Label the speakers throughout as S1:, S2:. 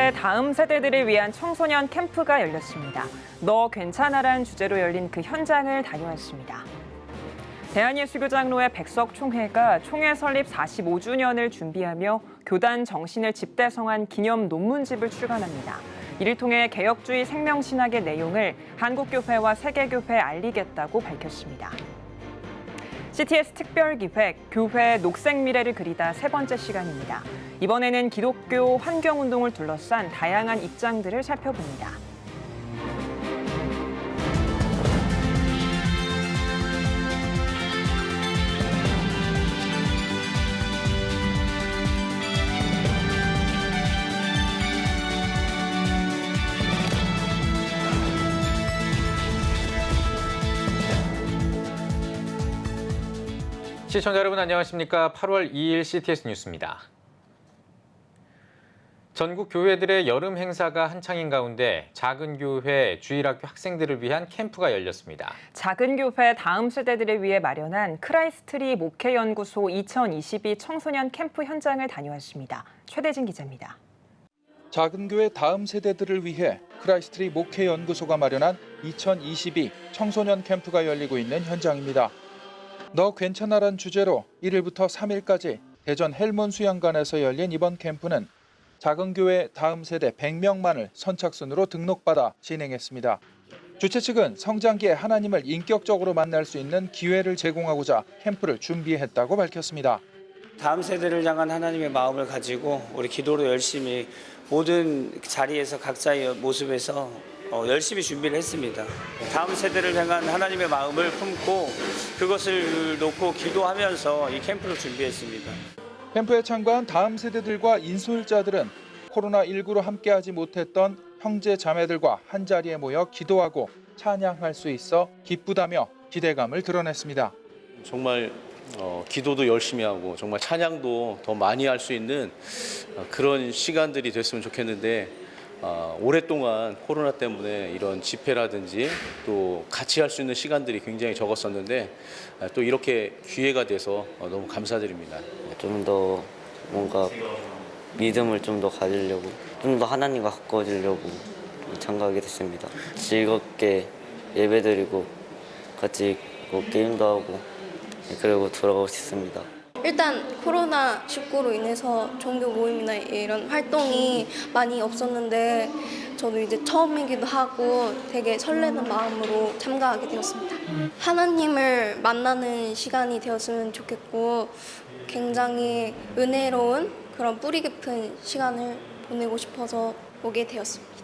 S1: 작은교회 다음 세대들을 위한 청소년 캠프가 열렸습니다. 너 괜찮아란 주제로 열린 그 현장을 다녀왔습니다. 대한예수교장로회 백석총회가 총회 설립 45주년을 준비하며 교단 정신을 집대성한 기념 논문집을 출간합니다. 이를 통해 개혁주의 생명신학의 내용을 한국교회와 세계교회에 알리겠다고 밝혔습니다. CTS 특별기획 교회 녹색미래를 그리다 세 번째 시간입니다. 이번에는 기독교 환경운동을 둘러싼 다양한 입장들을 살펴봅니다.
S2: 시청자 여러분 안녕하십니까? 8월 2일 CTS 뉴스입니다. 전국 교회들의 여름 행사가 한창인 가운데 작은 교회 주일학교 학생들을 위한 캠프가 열렸습니다.
S1: 작은 교회 다음 세대들을 위해 마련한 크라이스트리 목회연구소 2022 청소년 캠프 현장을 다녀왔습니다. 최대진 기자입니다.
S3: 작은 교회 다음 세대들을 위해 크라이스트리 목회연구소가 마련한 2022 청소년 캠프가 열리고 있는 현장입니다. 너 괜찮아란 주제로 1일부터 3일까지 대전 헬몬 수양관에서 열린 이번 캠프는 작은 교회 다음 세대 100명만을 선착순으로 등록받아 진행했습니다. 주최 측은 성장기에 하나님을 인격적으로 만날 수 있는 기회를 제공하고자 캠프를 준비했다고 밝혔습니다.
S4: 다음 세대를 향한 하나님의 마음을 가지고 우리 기도로 열심히 모든 자리에서 각자의 모습에서 열심히 준비를 했습니다. 다음 세대를 향한 하나님의 마음을 품고 그것을 놓고 기도하면서 이 캠프를 준비했습니다.
S3: 캠프에 참가한 다음 세대들과 인솔자들은 코로나19로 함께하지 못했던 형제 자매들과 한자리에 모여 기도하고 찬양할 수 있어 기쁘다며 기대감을 드러냈습니다.
S5: 정말 기도도 열심히 하고 정말 찬양도 더 많이 할 수 있는 그런 시간들이 됐으면 좋겠는데 오랫동안 코로나 때문에 이런 집회라든지 또 같이 할 수 있는 시간들이 굉장히 적었었는데 또 이렇게 기회가 돼서 너무 감사드립니다.
S6: 좀 더 뭔가 믿음을 좀 더 가지려고 좀 더 하나님과 가까워지려고 참가하게 됐습니다. 즐겁게 예배드리고 같이 게임도 하고 그리고 돌아가고 싶습니다.
S7: 일단 코로나19로 인해서 종교 모임이나 이런 활동이 많이 없었는데 저도 이제 처음이기도 하고 되게 설레는 마음으로 참가하게 되었습니다. 하나님을 만나는 시간이 되었으면 좋겠고 굉장히 은혜로운 그런 뿌리 깊은 시간을 보내고 싶어서 오게 되었습니다.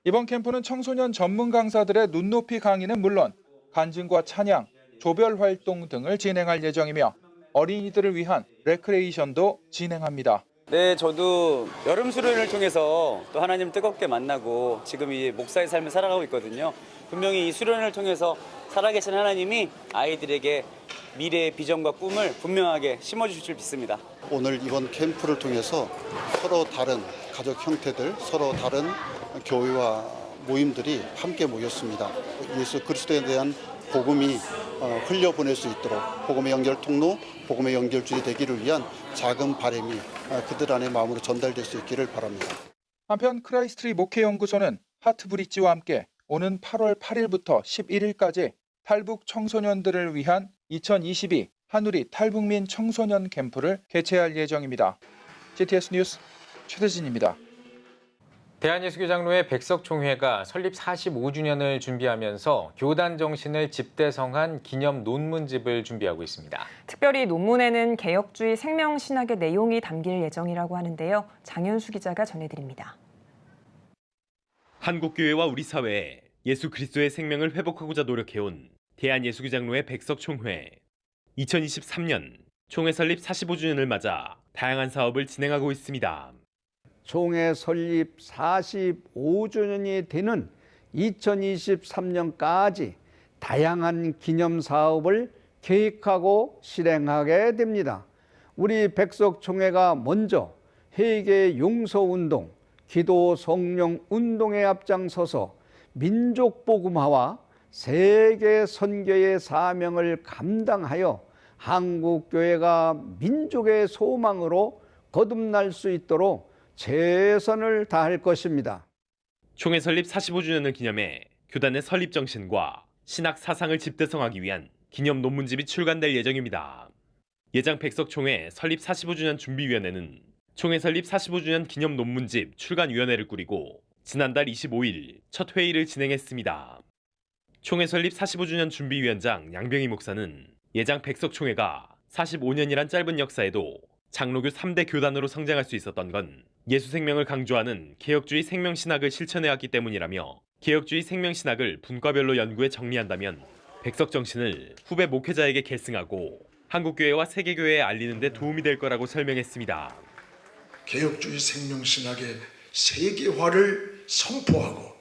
S3: 이번 캠프는 청소년 전문 강사들의 눈높이 강의는 물론 간증과 찬양, 조별 활동 등을 진행할 예정이며 어린이들을 위한 레크레이션도 진행합니다.
S8: 네, 저도 여름 수련을 통해서 또 하나님 뜨겁게 만나고 지금 이 목사의 삶을 살아가고 있거든요. 분명히 이 수련을 통해서 살아계신 하나님이 아이들에게 미래의 비전과 꿈을 분명하게 심어주실 줄 믿습니다.
S9: 오늘 이번 캠프를 통해서 서로 다른 가족 형태들, 서로 다른 교회와 모임들이 함께 모였습니다. 예수 그리스도에 대한 복음이 흘려보낼 수 있도록 복음의 연결 통로, 복음의 연결줄이 되기를 위한 작은 바람이 그들 안의 마음으로 전달될 수 있기를 바랍니다.
S3: 한편 크라이스트리 목회연구소는 하트브릿지와 함께 오는 8월 8일부터 11일까지 탈북 청소년들을 위한 2022 한우리 탈북민 청소년 캠프를 개최할 예정입니다. CTS 뉴스 최대진입니다.
S2: 대한예수교장로회 백석총회가 설립 45주년을 준비하면서 교단 정신을 집대성한 기념 논문집을 준비하고 있습니다.
S1: 특별히 논문에는 개혁주의 생명신학의 내용이 담길 예정이라고 하는데요. 장윤수 기자가 전해드립니다.
S10: 한국교회와 우리 사회에 예수 그리스도의 생명을 회복하고자 노력해온 대한예수교장로회 백석총회. 2023년 총회 설립 45주년을 맞아 다양한 사업을 진행하고 있습니다.
S11: 총회 설립 45주년이 되는 2023년까지 다양한 기념 사업을 계획하고 실행하게 됩니다. 우리 백석총회가 먼저 회개 용서운동, 기도 성령 운동에 앞장서서 민족복음화와 세계 선교의 사명을 감당하여 한국교회가 민족의 소망으로 거듭날 수 있도록 최선을 다할 것입니다.
S10: 총회 설립 45주년을 기념해 교단의 설립 정신과 신학 사상을 집대성하기 위한 기념 논문집이 출간될 예정입니다. 예장 백석총회 설립 45주년 준비위원회는 총회 설립 45주년 기념 논문집 출간위원회를 꾸리고 지난달 25일 첫 회의를 진행했습니다. 총회 설립 45주년 준비위원장 양병희 목사는 예장 백석총회가 45년이란 짧은 역사에도 장로교 3대 교단으로 성장할 수 있었던 건 예수 생명을 강조하는 개혁주의 생명신학을 실천해왔기 때문이라며 개혁주의 생명신학을 분과별로 연구해 정리한다면 백석 정신을 후배 목회자에게 계승하고 한국교회와 세계교회에 알리는 데 도움이 될 거라고 설명했습니다.
S12: 개혁주의 생명신학의 세계화를 선포하고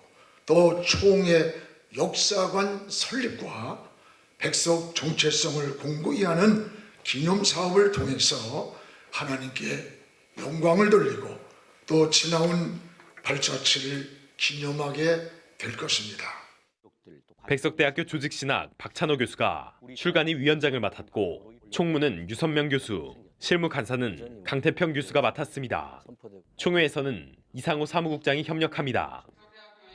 S12: 또 총회 역사관 설립과 백석 정체성을 공고히 하는 기념사업을 통해서 하나님께 영광을 돌리고 또 지나온 발자취를 기념하게 될 것입니다.
S10: 백석대학교 조직신학 박찬호 교수가 출간위 위원장을 맡았고 총무는 유선명 교수, 실무 간사는 강태평 교수가 맡았습니다. 총회에서는 이상호 사무국장이 협력합니다.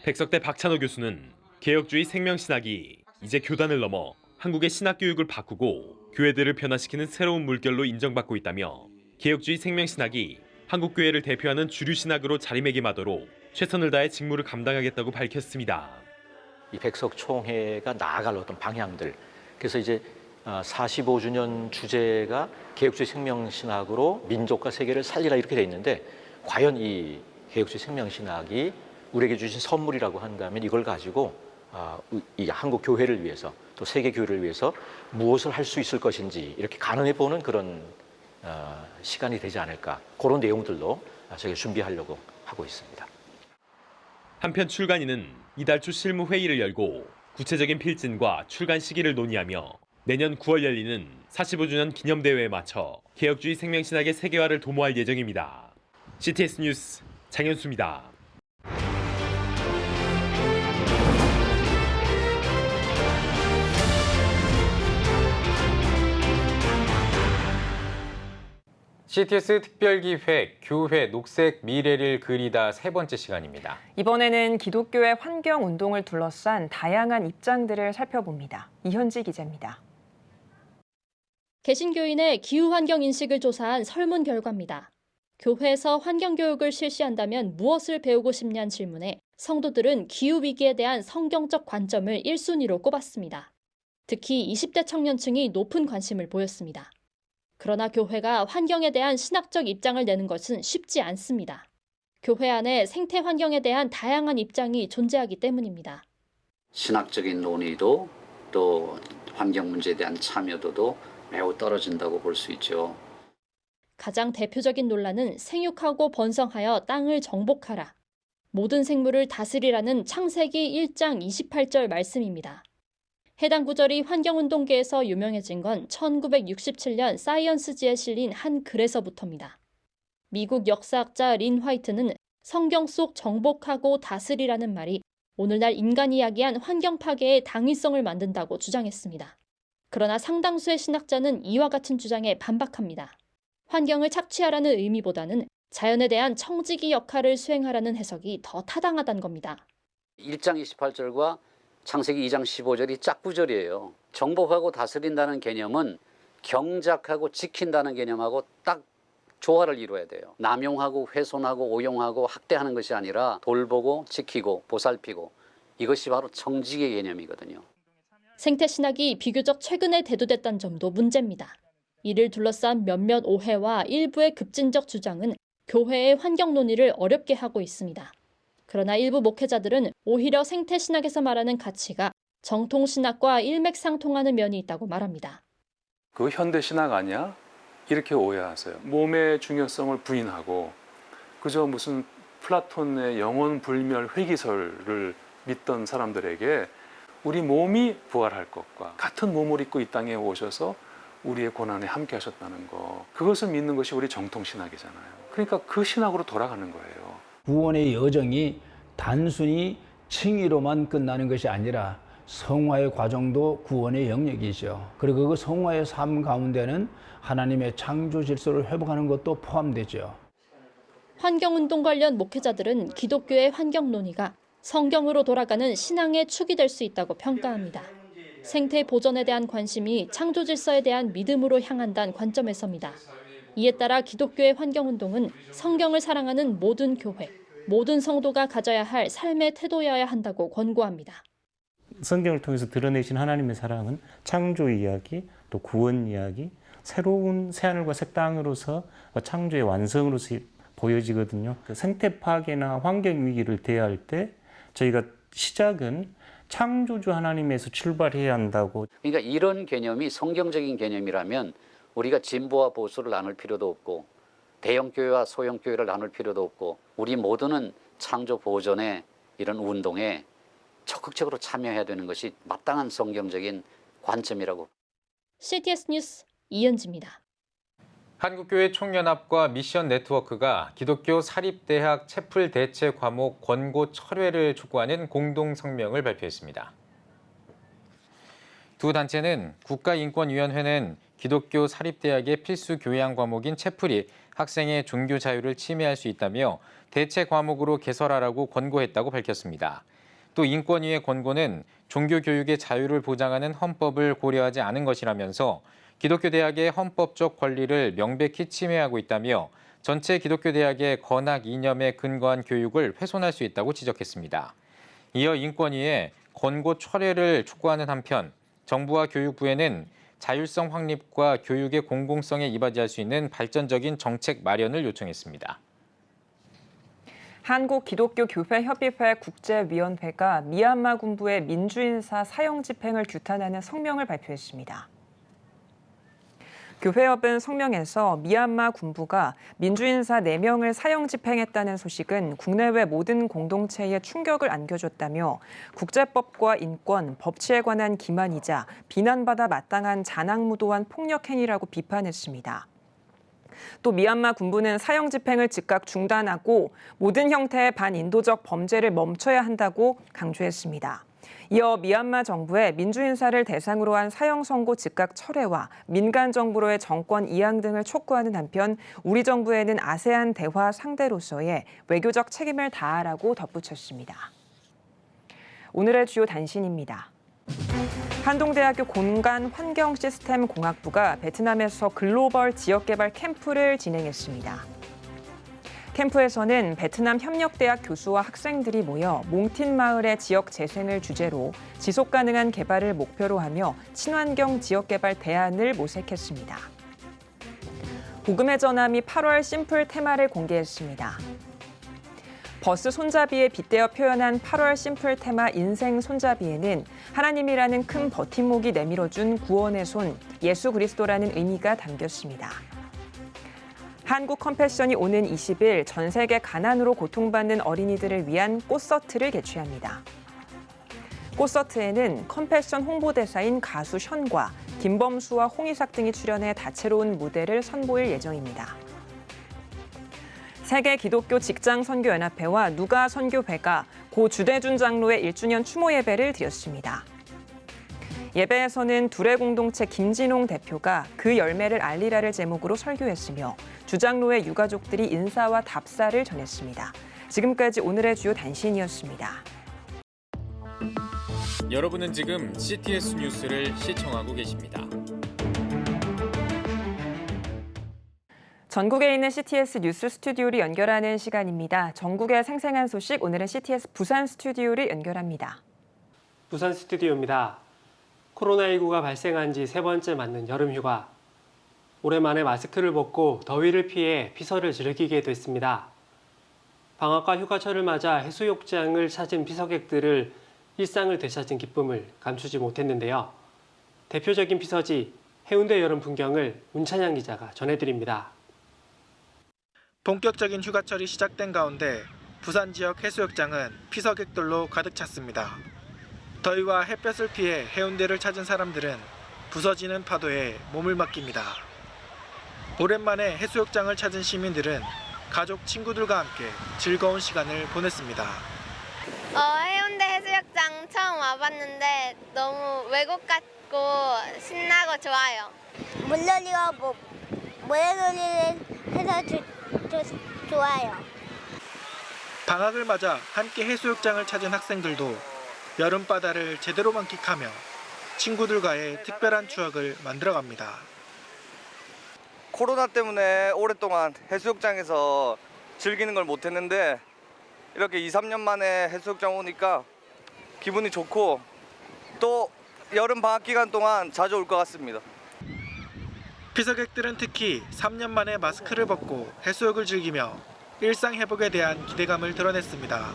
S10: 백석대 박찬호 교수는 개혁주의 생명신학이 이제 교단을 넘어 한국의 신학교육을 바꾸고 교회들을 변화시키는 새로운 물결로 인정받고 있다며 개혁주의 생명신학이 한국교회를 대표하는 주류신학으로 자리매김하도록 최선을 다해 직무를 감당하겠다고 밝혔습니다.
S13: 이 백석총회가 나아갈 어떤 방향들, 그래서 이제 45주년 주제가 개혁주의 생명신학으로 민족과 세계를 살리라 이렇게 돼 있는데, 과연 이 개혁주의 생명신학이 우리에게 주신 선물이라고 한다면 이걸 가지고 이 한국 교회를 위해서 또 세계 교회를 위해서 무엇을 할 수 있을 것인지 이렇게 가늠해 보는 그런 시간이 되지 않을까, 그런 내용들로 저희가 준비하려고 하고 있습니다.
S10: 한편 출간위는 이달 초 실무 회의를 열고 구체적인 필진과 출간 시기를 논의하며 내년 9월 열리는 45주년 기념대회에 맞춰 개혁주의 생명신학의 세계화를 도모할 예정입니다. CTS 뉴스 장현수입니다.
S2: CTS 특별기획 교회 녹색 미래를 그리다 세 번째 시간입니다.
S1: 이번에는 기독교의 환경운동을 둘러싼 다양한 입장들을 살펴봅니다. 이현지 기자입니다.
S14: 개신교인의 기후환경 인식을 조사한 설문 결과입니다. 교회에서 환경교육을 실시한다면 무엇을 배우고 싶냐는 질문에 성도들은 기후위기에 대한 성경적 관점을 1순위로 꼽았습니다. 특히 20대 청년층이 높은 관심을 보였습니다. 그러나 교회가 환경에 대한 신학적 입장을 내는 것은 쉽지 않습니다. 교회 안에 생태 환경에 대한 다양한 입장이 존재하기 때문입니다.
S15: 신학적인 논의도 또 환경 문제에 대한 참여도도 매우 떨어진다고 볼 수 있죠.
S14: 가장 대표적인 논란은 생육하고 번성하여 땅을 정복하라, 모든 생물을 다스리라는 창세기 1장 28절 말씀입니다. 해당 구절이 환경운동계에서 유명해진 건 1967년 사이언스지에 실린 한 글에서부터입니다. 미국 역사학자 린 화이트는 성경 속 정복하고 다스리라는 말이 오늘날 인간이 야기한 환경 파괴의 당위성을 만든다고 주장했습니다. 그러나 상당수의 신학자는 이와 같은 주장에 반박합니다. 환경을 착취하라는 의미보다는 자연에 대한 청지기 역할을 수행하라는 해석이 더 타당하다는 겁니다.
S15: 1장 28절과 창세기 2장 15절이 짝구절이에요. 정복하고 다스린다는 개념은 경작하고 지킨다는 개념하고 딱 조화를 이루어야 돼요. 남용하고 훼손하고 오용하고 학대하는 것이 아니라 돌보고 지키고 보살피고, 이것이 바로 청지기의 개념이거든요.
S14: 생태신학이 비교적 최근에 대두됐다는 점도 문제입니다. 이를 둘러싼 몇몇 오해와 일부의 급진적 주장은 교회의 환경 논의를 어렵게 하고 있습니다. 그러나 일부 목회자들은 오히려 생태신학에서 말하는 가치가 정통신학과 일맥상통하는 면이 있다고 말합니다.
S16: 그거 현대신학 아니야? 이렇게 오해하세요. 몸의 중요성을 부인하고 그저 무슨 플라톤의 영원불멸 회기설을 믿던 사람들에게 우리 몸이 부활할 것과 같은 몸을 입고 이 땅에 오셔서 우리의 고난에 함께 하셨다는 거, 그것을 믿는 것이 우리 정통신학이잖아요. 그러니까 그 신학으로 돌아가는 거예요.
S17: 구원의 여정이 단순히 칭의로만 끝나는 것이 아니라 성화의 과정도 구원의 영역이죠. 그리고 그 성화의 삶 가운데는 하나님의 창조 질서를 회복하는 것도 포함되죠.
S14: 환경운동 관련 목회자들은 기독교의 환경 논의가 성경으로 돌아가는 신앙의 축이 될 수 있다고 평가합니다. 생태 보전에 대한 관심이 창조 질서에 대한 믿음으로 향한다는 관점에서입니다. 이에 따라 기독교의 환경운동은 성경을 사랑하는 모든 교회, 모든 성도가 가져야 할 삶의 태도여야 한다고 권고합니다.
S18: 성경을 통해서 드러내신 하나님의 사랑은 창조 이야기, 또 구원 이야기, 새로운 새하늘과 새 땅으로서 창조의 완성으로서 보여지거든요. 생태 파괴나 환경 위기를 대할 때 저희가 시작은 창조주 하나님에서 출발해야 한다고.
S15: 그러니까 이런 개념이 성경적인 개념이라면 우리가 진보와 보수를 나눌 필요도 없고 대형 교회와 소형 교회를 나눌 필요도 없고 우리 모두는 창조 보존의 이런 운동에 적극적으로 참여해야 되는 것이 마땅한 성경적인 관점이라고.
S14: CTS 뉴스 이은지입니다.
S2: 한국교회 총연합과 미션 네트워크가 기독교 사립대학 채플 대체 과목 권고 철회를 촉구하는 공동 성명을 발표했습니다. 두 단체는 국가인권위원회는 기독교 사립대학의 필수 교양 과목인 채플이 학생의 종교 자유를 침해할 수 있다며 대체 과목으로 개설하라고 권고했다고 밝혔습니다. 또 인권위의 권고는 종교교육의 자유를 보장하는 헌법을 고려하지 않은 것이라면서 기독교 대학의 헌법적 권리를 명백히 침해하고 있다며 전체 기독교 대학의 건학 이념에 근거한 교육을 훼손할 수 있다고 지적했습니다. 이어 인권위에 권고 철회를 촉구하는 한편 정부와 교육부에는 자율성 확립과 교육의 공공성에 이바지할 수 있는 발전적인 정책 마련을 요청했습니다.
S1: 한국기독교교회협의회 국제위원회가 미얀마 군부의 민주인사 사형 집행을 규탄하는 성명을 발표했습니다. 교회협은 성명에서 미얀마 군부가 민주인사 4명을 사형 집행했다는 소식은 국내외 모든 공동체에 충격을 안겨줬다며 국제법과 인권, 법치에 관한 기만이자 비난받아 마땅한 잔악무도한 폭력 행위라고 비판했습니다. 또 미얀마 군부는 사형 집행을 즉각 중단하고 모든 형태의 반인도적 범죄를 멈춰야 한다고 강조했습니다. 이어 미얀마 정부의 민주인사를 대상으로 한 사형 선고 즉각 철회와 민간 정부로의 정권 이양 등을 촉구하는 한편 우리 정부에는 아세안 대화 상대로서의 외교적 책임을 다하라고 덧붙였습니다. 오늘의 주요 단신입니다. 한동대학교 공간환경시스템공학부가 베트남에서 글로벌 지역개발 캠프를 진행했습니다. 캠프에서는 베트남 협력대학 교수와 학생들이 모여 몽틴 마을의 지역 재생을 주제로 지속 가능한 개발을 목표로 하며 친환경 지역개발 대안을 모색했습니다. 복음의 전함이 8월 심플 테마를 공개했습니다. 버스 손잡이에 빗대어 표현한 8월 심플 테마 인생 손잡이에는 하나님이라는 큰 버팀목이 내밀어준 구원의 손, 예수 그리스도라는 의미가 담겼습니다. 한국 컴패션이 오는 20일 전 세계 가난으로 고통받는 어린이들을 위한 꽃서트를 개최합니다. 꽃서트에는 컴패션 홍보대사인 가수 션과 김범수와 홍이삭 등이 출연해 다채로운 무대를 선보일 예정입니다. 세계 기독교 직장 선교연합회와 누가 선교회가 고 주대준 장로의 1주년 추모 예배를 드렸습니다. 예배에서는 둘의 공동체 김진홍 대표가 그 열매를 알리라를 제목으로 설교했으며 주 장로의 유가족들이 인사와 답사를 전했습니다. 지금까지 오늘의 주요 단신이었습니다.
S2: 여러분은 지금 CTS 뉴스를 시청하고 계십니다.
S1: 전국에 있는 CTS 뉴스 스튜디오를 연결하는 시간입니다. 전국의 생생한 소식, 오늘은 CTS 부산 스튜디오를 연결합니다.
S19: 부산 스튜디오입니다. 코로나19가 발생한 지 3번째 맞는 여름휴가. 오랜만에 마스크를 벗고 더위를 피해 피서를 즐기게 됐습니다. 방학과 휴가철을 맞아 해수욕장을 찾은 피서객들을 일상을 되찾은 기쁨을 감추지 못했는데요. 대표적인 피서지 해운대 여름 풍경을 문찬양 기자가 전해드립니다.
S20: 본격적인 휴가철이 시작된 가운데 부산 지역 해수욕장은 피서객들로 가득 찼습니다. 더위와 햇볕을 피해 해운대를 찾은 사람들은 부서지는 파도에 몸을 맡깁니다. 오랜만에 해수욕장을 찾은 시민들은 가족, 친구들과 함께 즐거운 시간을 보냈습니다.
S21: 해운대 해수욕장 처음 와봤는데 너무 외국 같고 신나고 좋아요. 물놀이와 모래놀이를 해서 좋아요.
S20: 방학을 맞아 함께 해수욕장을 찾은 학생들도 여름바다를 제대로 만끽하며 친구들과의 특별한 추억을 만들어갑니다.
S4: 코로나 때문에 오랫동안 해수욕장에서 즐기는 걸 못했는데 이렇게 2, 3년 만에 해수욕장 오니까 기분이 좋고 또 여름 방학 기간 동안 자주 올 것 같습니다.
S20: 피서객들은 특히 3년 만에 마스크를 벗고 해수욕을 즐기며 일상 회복에 대한 기대감을 드러냈습니다.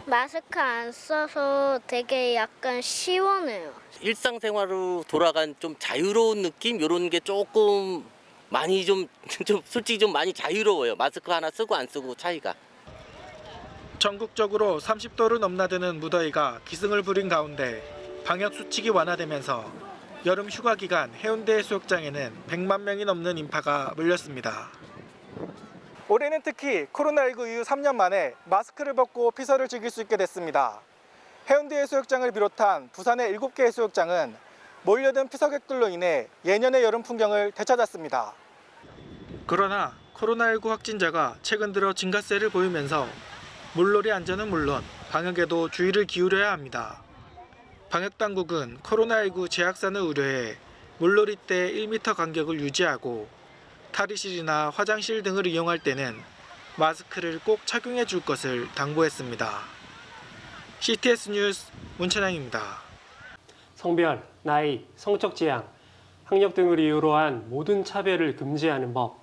S22: 마스크 안 써서 되게 약간 시원해요.
S23: 일상생활로 돌아간 좀 자유로운 느낌 이런 게 조금 많이 좀 솔직히 좀 많이 자유로워요. 마스크 하나 쓰고 안 쓰고 차이가.
S20: 전국적으로 30도를 넘나드는 무더위가 기승을 부린 가운데 방역 수칙이 완화되면서 여름 휴가 기간 해운대 해수욕장에는 100만 명이 넘는 인파가 몰렸습니다. 올해는 특히 코로나19 이후 3년 만에 마스크를 벗고 피서를 즐길 수 있게 됐습니다. 해운대 해수욕장을 비롯한 부산의 7개 해수욕장은 몰려든 피서객들로 인해 예년의 여름 풍경을 되찾았습니다. 그러나 코로나19 확진자가 최근 들어 증가세를 보이면서 물놀이 안전은 물론 방역에도 주의를 기울여야 합니다. 방역당국은 코로나19 재확산을 우려해 물놀이 때 1m 간격을 유지하고 탈의실이나 화장실 등을 이용할 때는 마스크를 꼭 착용해 줄 것을 당부했습니다. CTS 뉴스 문찬양입니다.
S19: 성별, 나이, 성적 지향, 학력 등을 이유로 한 모든 차별을 금지하는 법,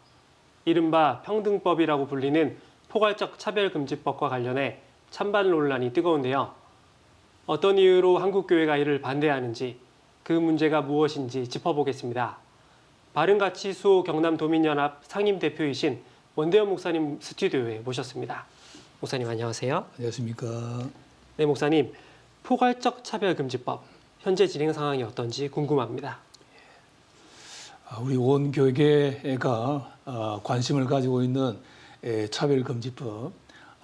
S19: 이른바 평등법이라고 불리는 포괄적 차별금지법과 관련해 찬반 논란이 뜨거운데요. 어떤 이유로 한국교회가 이를 반대하는지, 그 문제가 무엇인지 짚어보겠습니다. 바른가치수호 경남도민연합 상임대표이신 원대현 목사님 스튜디오에 모셨습니다. 목사님 안녕하세요.
S24: 안녕하십니까.
S19: 네, 목사님. 포괄적 차별금지법, 현재 진행 상황이 어떤지 궁금합니다.
S24: 우리 온 교계가 관심을 가지고 있는 차별금지법,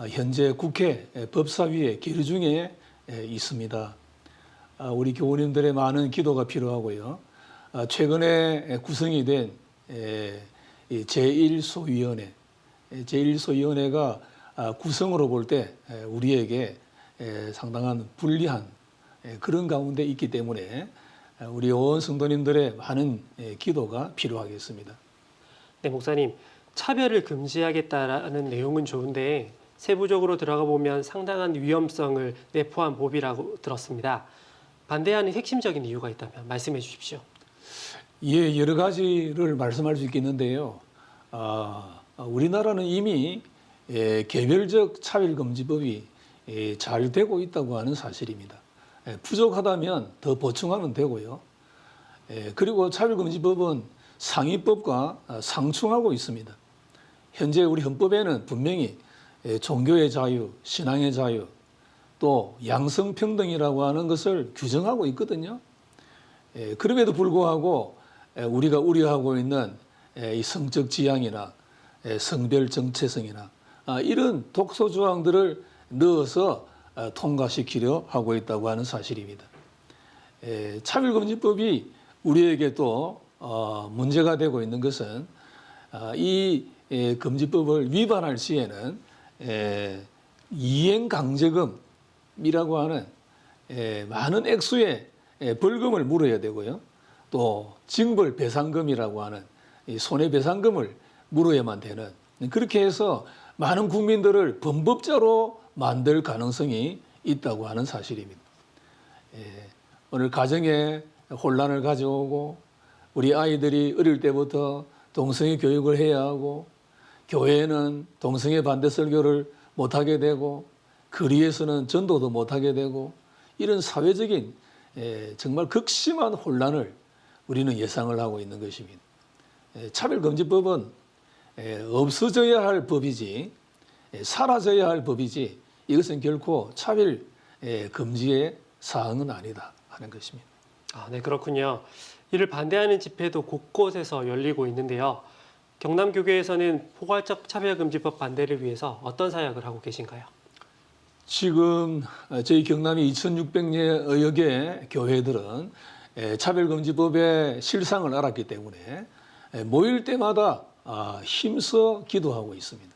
S24: 현재 국회 법사위의 계류 중에 있습니다. 우리 교우님들의 많은 기도가 필요하고요. 최근에 구성이 된 제1소위원회, 제1소위원회가 구성으로 볼 때 우리에게 상당한 불리한 그런 가운데 있기 때문에 우리 온 성도님들의 많은 기도가 필요하겠습니다.
S19: 네, 목사님. 차별을 금지하겠다라는 내용은 좋은데 세부적으로 들어가 보면 상당한 위험성을 내포한 법이라고 들었습니다. 반대하는 핵심적인 이유가 있다면 말씀해 주십시오.
S24: 예, 여러 가지를 말씀할 수 있겠는데요. 우리나라는 이미 개별적 차별금지법이 잘 되고 있다고 하는 사실입니다. 부족하다면 더 보충하면 되고요. 그리고 차별금지법은 상위법과 상충하고 있습니다. 현재 우리 헌법에는 분명히 종교의 자유, 신앙의 자유, 또 양성평등이라고 하는 것을 규정하고 있거든요. 그럼에도 불구하고 우리가 우려하고 있는 이 성적 지향이나 성별 정체성이나 이런 독소 조항들을 넣어서 통과시키려 하고 있다고 하는 사실입니다. 차별금지법이 우리에게 또 문제가 되고 있는 것은 이 금지법을 위반할 시에는 이행강제금이라고 하는 많은 액수의 벌금을 물어야 되고요. 또 징벌배상금이라고 하는 손해배상금을 물어야만 되는, 그렇게 해서 많은 국민들을 범법자로 만들 가능성이 있다고 하는 사실입니다. 오늘 가정에 혼란을 가져오고 우리 아이들이 어릴 때부터 동성애 교육을 해야 하고 교회는 동성애 반대 설교를 못하게 되고 거리에서는 전도도 못하게 되고 이런 사회적인 정말 극심한 혼란을 우리는 예상을 하고 있는 것입니다. 차별금지법은 없어져야 할 법이지 사라져야 할 법이지 이것은 결코 차별 금지의 사항은 아니다 하는 것입니다.
S19: 네, 그렇군요. 이를 반대하는 집회도 곳곳에서 열리고 있는데요. 경남교계에서는 포괄적 차별금지법 반대를 위해서 어떤 사역을 하고 계신가요?
S24: 지금 저희 경남이 2,600여여 개 교회들은 차별금지법의 실상을 알았기 때문에 모일 때마다 힘써 기도하고 있습니다.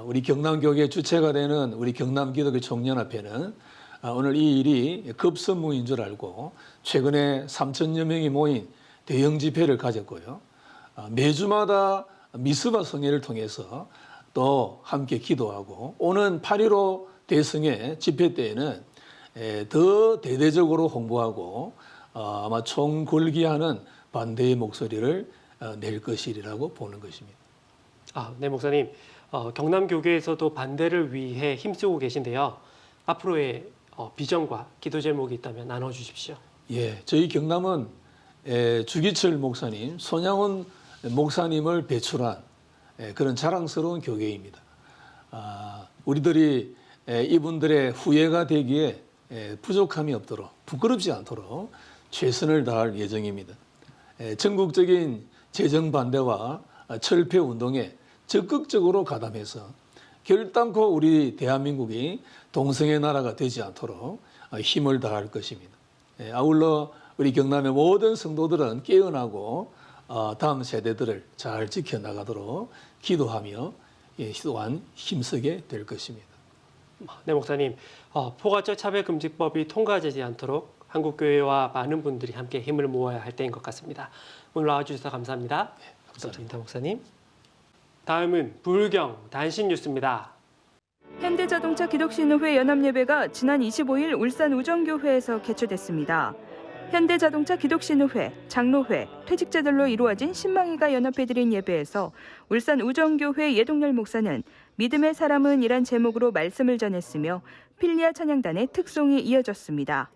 S24: 우리 경남교계 주체가 되는 우리 경남기독교 총연합회는 오늘 이 일이 급선무인 줄 알고 최근에 3,000여 명이 모인 대형 집회를 가졌고요. 매주마다 미스바 성회를 통해서 또 함께 기도하고 오는 8.15 대성회 집회 때에는 더 대대적으로 홍보하고 아마 총궐기하는 반대의 목소리를 낼 것이라고 보는 것입니다.
S19: 네, 목사님. 경남교계에서도 반대를 위해 힘쓰고 계신데요. 앞으로의 비전과 기도 제목이 있다면 나눠주십시오.
S24: 예, 저희 경남은 주기철 목사님, 손양훈 목사님을 배출한 그런 자랑스러운 교계입니다. 우리들이 이분들의 후예가 되기에 부족함이 없도록, 부끄럽지 않도록 최선을 다할 예정입니다. 전국적인 재정 반대와 철폐 운동에 적극적으로 가담해서 결단코 우리 대한민국이 동성애 나라가 되지 않도록 힘을 다할 것입니다. 아울러 우리 경남의 모든 성도들은 깨어나고 다음 세대들을 잘 지켜나가도록 기도하며 또한 힘쓰게 될 것입니다.
S19: 네, 목사님. 포괄적 차별금지법이 통과되지 않도록 한국교회와 많은 분들이 함께 힘을 모아야 할 때인 것 같습니다. 오늘 나와주셔서 감사합니다. 네, 감사합니다, 목사님. 다음은 불경 단신 뉴스입니다.
S5: 현대자동차 기독신호회 연합예배가 지난 25일 울산 우정교회에서 개최됐습니다. 현대자동차 기독신호회, 장로회, 퇴직자들로 이루어진 신망회가 연합회 드린 예배에서 울산 우정교회 예동열 목사는 믿음의 사람은 이란 제목으로 말씀을 전했으며 필리아 찬양단의 특송이 이어졌습니다.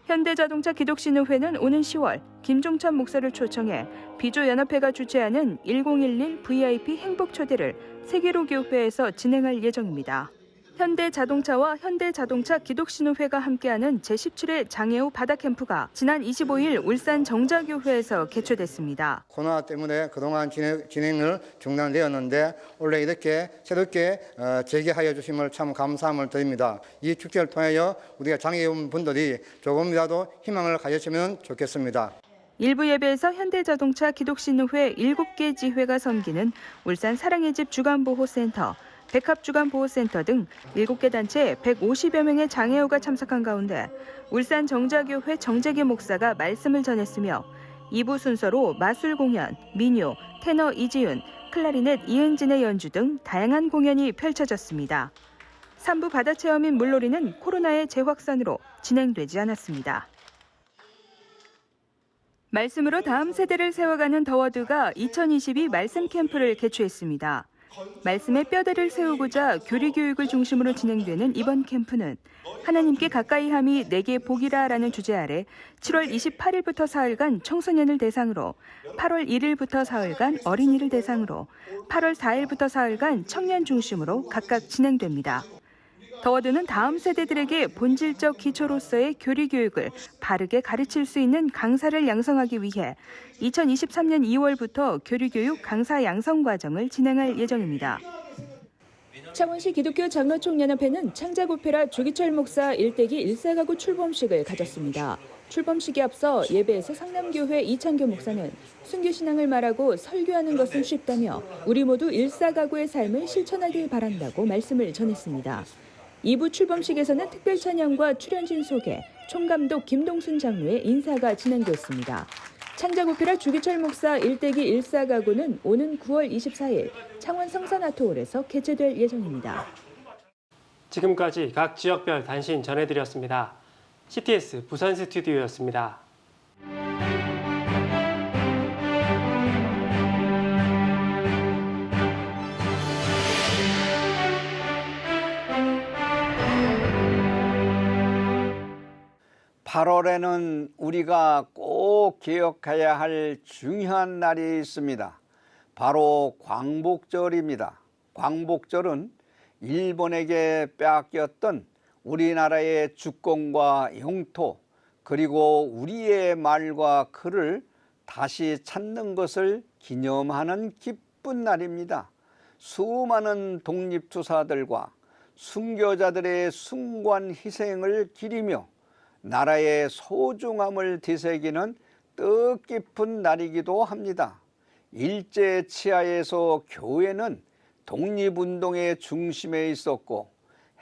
S5: 현대자동차 기독신호회는 오는 10월 김종찬 목사를 초청해 비조연합회가 주최하는 1011 VIP 행복초대를 세계로 교회에서 진행할 예정입니다. 현대자동차와 현대자동차 기독신호회가 함께하는 제17회 장애우 바다캠프가 지난 25일 울산 정자교회에서 개최됐습니다.
S6: 코로나 때문에 그동안 진행을 중단되었는데 원래 이렇게 새롭게 재개하여 주심을 참 감사함을 드립니다. 이 축제를 통하여 우리가 장애인 분들이 조금이라도 희망을 가졌으면 좋겠습니다.
S5: 일부 예배에서 현대자동차 기독신호회 7개 지회가 섬기는 울산 사랑의 집 주간보호센터, 백합주간보호센터 등 7개 단체 150여 명의 장애우가 참석한 가운데 울산 정자교회 정재기 목사가 말씀을 전했으며 2부 순서로 마술 공연, 민요, 테너 이지윤, 클라리넷 이은진의 연주 등 다양한 공연이 펼쳐졌습니다. 3부 바다체험인 물놀이는 코로나의 재확산으로 진행되지 않았습니다. 말씀으로 다음 세대를 세워가는 더워드가 2022 말씀 캠프를 개최했습니다. 말씀의 뼈대를 세우고자 교리 교육을 중심으로 진행되는 이번 캠프는 하나님께 가까이함이 내게 복이라라는 주제 아래 7월 28일부터 사흘간 청소년을 대상으로, 8월 1일부터 사흘간 어린이를 대상으로, 8월 4일부터 사흘간 청년 중심으로 각각 진행됩니다. 더워드는 다음 세대들에게 본질적 기초로서의 교리 교육을 바르게 가르칠 수 있는 강사를 양성하기 위해 2023년 2월부터 교리 교육 강사 양성 과정을 진행할 예정입니다. 창원시 기독교 장로총연합회는 창작 오페라 조기철 목사 일대기 일사가구 출범식을 가졌습니다. 출범식에 앞서 예배에서 상남교회 이창교 목사는 순교 신앙을 말하고 설교하는 것은 쉽다며 우리 모두 일사가구의 삶을 실천하길 바란다고 말씀을 전했습니다. 2부 출범식에서는 특별 찬양과 출연진 소개, 총감독 김동순 장로의 인사가 진행됐습니다. 창작 오페라 조기철 목사 일대기 일사가구는 오는 9월 24일 창원 성산아트홀에서 개최될 예정입니다.
S19: 지금까지 각 지역별 단신 전해드렸습니다. CTS 부산 스튜디오였습니다.
S11: (8월에는) 우리가 꼭 기억해야 할 중요한 날이 있습니다. 바로 광복절입니다. 광복절은 일본에게 빼앗겼던 우리나라의 주권과 영토, 그리고 우리의 말과 글을 다시 찾는 것을 기념하는 기쁜 날입니다. 수많은 독립투사들과 순교자들의 숭고한 희생을 기리며 나라의 소중함을 되새기는 뜻깊은 날이기도 합니다. 일제 치하에서 교회는 독립운동의 중심에 있었고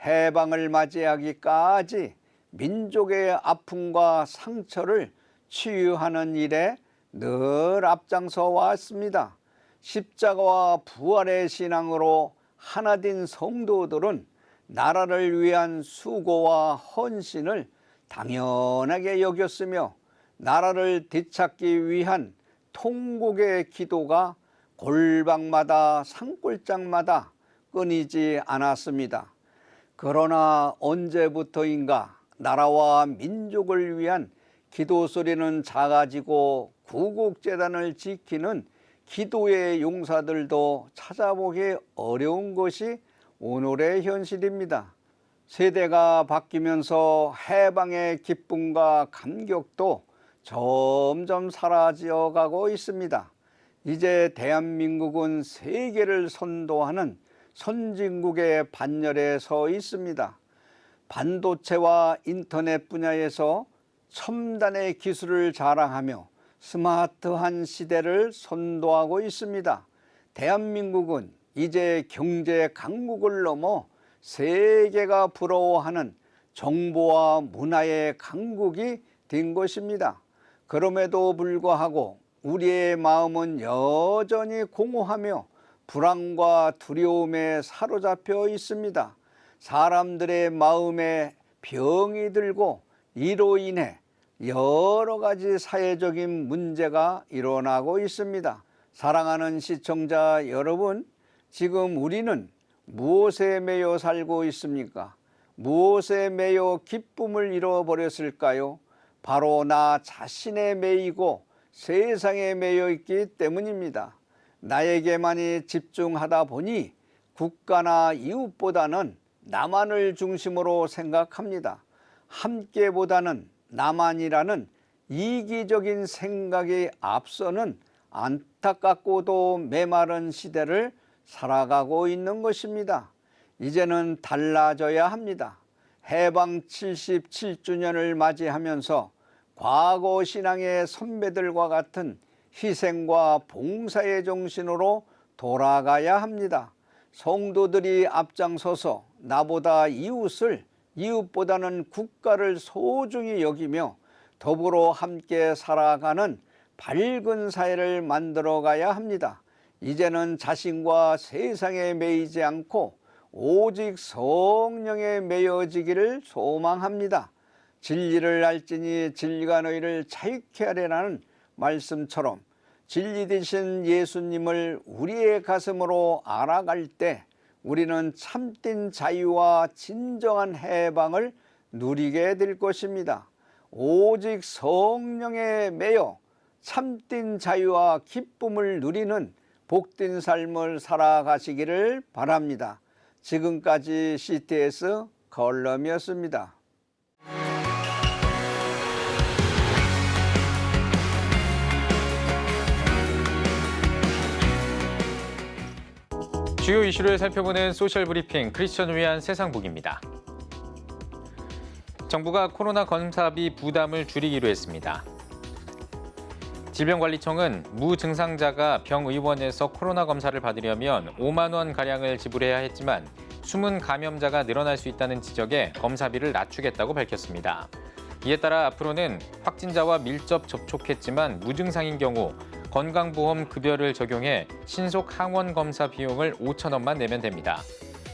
S11: 해방을 맞이하기까지 민족의 아픔과 상처를 치유하는 일에 늘 앞장서 왔습니다. 십자가와 부활의 신앙으로 하나된 성도들은 나라를 위한 수고와 헌신을 당연하게 여겼으며 나라를 되찾기 위한 통곡의 기도가 골방마다 산골짜기마다 끊이지 않았습니다. 그러나 언제부터인가 나라와 민족을 위한 기도 소리는 작아지고 구국재단을 지키는 기도의 용사들도 찾아보기 어려운 것이 오늘의 현실입니다. 세대가 바뀌면서 해방의 기쁨과 감격도 점점 사라져 가고 있습니다. 이제 대한민국은 세계를 선도하는 선진국의 반열에 서 있습니다. 반도체와 인터넷 분야에서 첨단의 기술을 자랑하며 스마트한 시대를 선도하고 있습니다. 대한민국은 이제 경제 강국을 넘어 세계가 부러워하는 정보와 문화의 강국이 된 것입니다. 그럼에도 불구하고 우리의 마음은 여전히 공허하며 불안과 두려움에 사로잡혀 있습니다. 사람들의 마음에 병이 들고 이로 인해 여러 가지 사회적인 문제가 일어나고 있습니다. 사랑하는 시청자 여러분, 지금 우리는 무엇에 매여 살고 있습니까? 무엇에 매여 기쁨을 잃어버렸을까요? 바로 나 자신에 매이고 세상에 매여 있기 때문입니다. 나에게만이 집중하다 보니 국가나 이웃보다는 나만을 중심으로 생각합니다. 함께보다는 나만이라는 이기적인 생각이 앞서는 안타깝고도 메마른 시대를 살아가고 있는 것입니다. 이제는 달라져야 합니다. 해방 77주년을 맞이하면서 과거 신앙의 선배들과 같은 희생과 봉사의 정신으로 돌아가야 합니다. 성도들이 앞장서서 나보다 이웃보다는 국가를 소중히 여기며 더불어 함께 살아가는 밝은 사회를 만들어가야 합니다. 이제는 자신과 세상에 매이지 않고 오직 성령에 매여지기를 소망합니다. 진리를 알지니 진리가 너희를 자유케 하리라는 말씀처럼 진리 되신 예수님을 우리의 가슴으로 알아갈 때 우리는 참된 자유와 진정한 해방을 누리게 될 것입니다. 오직 성령에 매여 참된 자유와 기쁨을 누리는 복된 삶을 살아가시기를 바랍니다. 지금까지 CTS 걸럼이었습니다.
S2: 주요 이슈를 살펴보는 소셜 브리핑 크리스천을 위한 세상복입니다. 정부가 코로나 검사비 부담을 줄이기로 했습니다. 질병관리청은 무증상자가 병의원에서 코로나 검사를 받으려면 5만 원가량을 지불해야 했지만 숨은 감염자가 늘어날 수 있다는 지적에 검사비를 낮추겠다고 밝혔습니다. 이에 따라 앞으로는 확진자와 밀접 접촉했지만 무증상인 경우 건강보험 급여를 적용해 신속 항원 검사 비용을 5천 원만 내면 됩니다.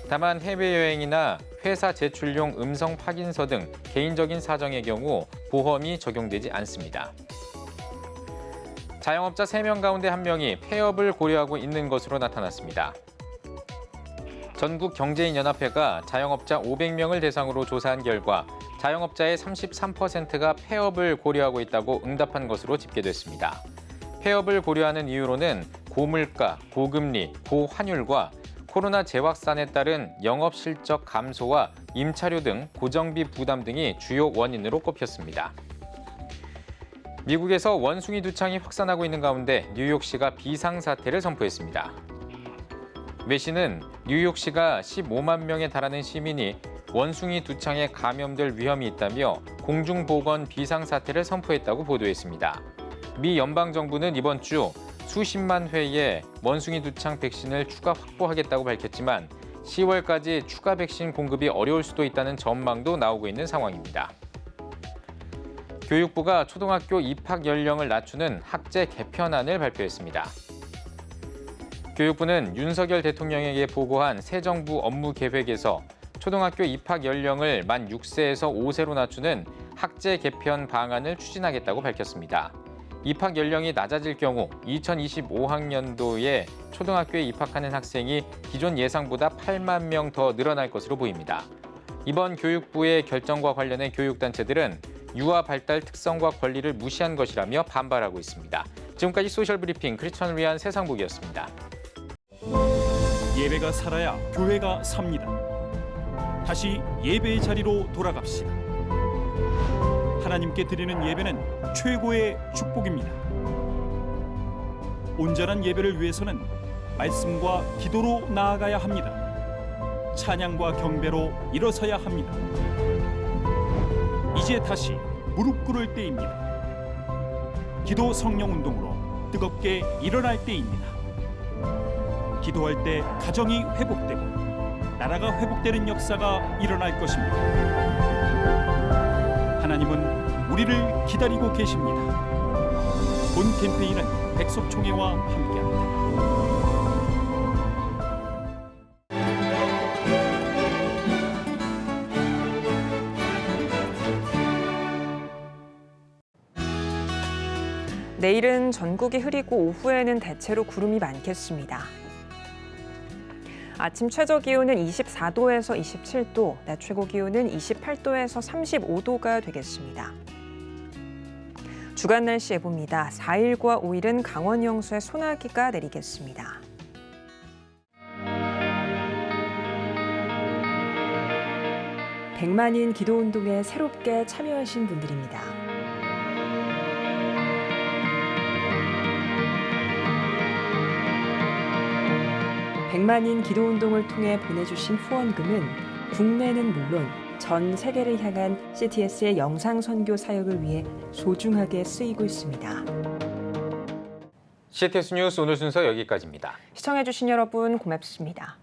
S2: 다만 해외여행이나 회사 제출용 음성 확인서 등 개인적인 사정의 경우 보험이 적용되지 않습니다. 자영업자 3명 가운데 1명이 폐업을 고려하고 있는 것으로 나타났습니다. 전국경제인연합회가 자영업자 500명을 대상으로 조사한 결과 자영업자의 33%가 폐업을 고려하고 있다고 응답한 것으로 집계됐습니다. 폐업을 고려하는 이유로는 고물가, 고금리, 고환율과 코로나 재확산에 따른 영업 실적 감소와 임차료 등 고정비 부담 등이 주요 원인으로 꼽혔습니다. 미국에서 원숭이 두창이 확산하고 있는 가운데 뉴욕시가 비상사태를 선포했습니다. 메시는 뉴욕시가 15만 명에 달하는 시민이 원숭이 두창에 감염될 위험이 있다며 공중보건 비상사태를 선포했다고 보도했습니다. 미 연방정부는 이번 주 수십만 회의 원숭이 두창 백신을 추가 확보하겠다고 밝혔지만 10월까지 추가 백신 공급이 어려울 수도 있다는 전망도 나오고 있는 상황입니다. 교육부가 초등학교 입학 연령을 낮추는 학제 개편안을 발표했습니다. 교육부는 윤석열 대통령에게 보고한 새 정부 업무 계획에서 초등학교 입학 연령을 만 6세에서 5세로 낮추는 학제 개편 방안을 추진하겠다고 밝혔습니다. 입학 연령이 낮아질 경우 2025학년도에 초등학교에 입학하는 학생이 기존 예상보다 8만 명 더 늘어날 것으로 보입니다. 이번 교육부의 결정과 관련해 교육단체들은 유아 발달 특성과 권리를 무시한 것이라며 반발하고 있습니다. 지금까지 소셜브리핑 크리스천 리안 세상복이었습니다.
S3: 예배가 살아야 교회가 삽니다. 다시 예배의 자리로 돌아갑시다. 하나님께 드리는 예배는 최고의 축복입니다. 온전한 예배를 위해서는 말씀과 기도로 나아가야 합니다. 찬양과 경배로 일어서야 합니다. 이제 다시 무릎 꿇을 때입니다. 기도 성령 운동으로 뜨겁게 일어날 때입니다. 기도할 때 가정이 회복되고 나라가 회복되는 역사가 일어날 것입니다. 하나님은 우리를 기다리고 계십니다. 본 캠페인은 백석총회와 함께합니다.
S1: 내일은 전국이 흐리고 오후에는 대체로 구름이 많겠습니다. 아침 최저 기온은 24도에서 27도, 낮 최고 기온은 28도에서 35도가 되겠습니다. 주간 날씨 예보입니다. 4일과 5일은 강원 영서에 소나기가 내리겠습니다. 백만인 기도운동에 새롭게 참여하신 분들입니다. 백만인 기도운동을 통해 보내주신 후원금은 국내는 물론 전 세계를 향한 CTS의 영상 선교 사역을 위해 소중하게 쓰이고 있습니다.
S2: CTS 뉴스 오늘 순서 여기까지입니다.
S1: 시청해주신 여러분 고맙습니다.